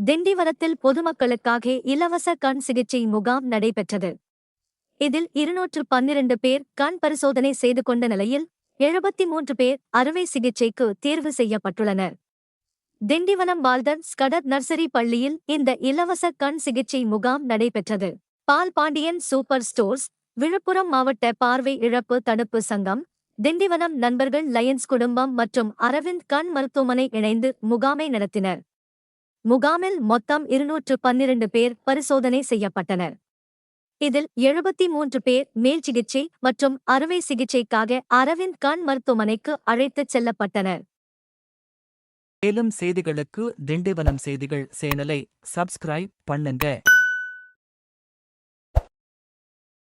திண்டிவனத்தில் பொதுமக்களுக்காக இலவச கண் சிகிச்சை முகாம் நடைபெற்றது. இதில் 212 பேர் கண் பரிசோதனை செய்து கொண்ட நிலையில் 73 பேர் அறுவை சிகிச்சைக்கு தேர்வு செய்யப்பட்டுள்ளனர். திண்டிவனம் பால்டன் ஸ்கடர் நர்சரி பள்ளியில் இந்த இலவச கண் சிகிச்சை முகாம் நடைபெற்றது. பால் பாண்டியன் சூப்பர் ஸ்டோர்ஸ், விழுப்புரம் மாவட்ட பார்வை இழப்பு தடுப்பு சங்கம், திண்டிவனம் நண்பர்கள் லயன்ஸ் குடும்பம் மற்றும் அரவிந்த் கண் மருத்துவமனை இணைந்து முகாமை நடத்தினர். முகாமில் மொத்தம் 212 பேர் பரிசோதனை செய்யப்பட்டனர். இதில் 73 பேர் மேல் சிகிச்சை மற்றும் அறுவை சிகிச்சைக்காக அரவிந்த் கண் மருத்துவமனைக்கு அழைத்துச் செல்லப்பட்டனர். மேலும் செய்திகளுக்கு திண்டிவனம் செய்திகள் சேனலை சப்ஸ்கிரைப் பண்ணுங்க.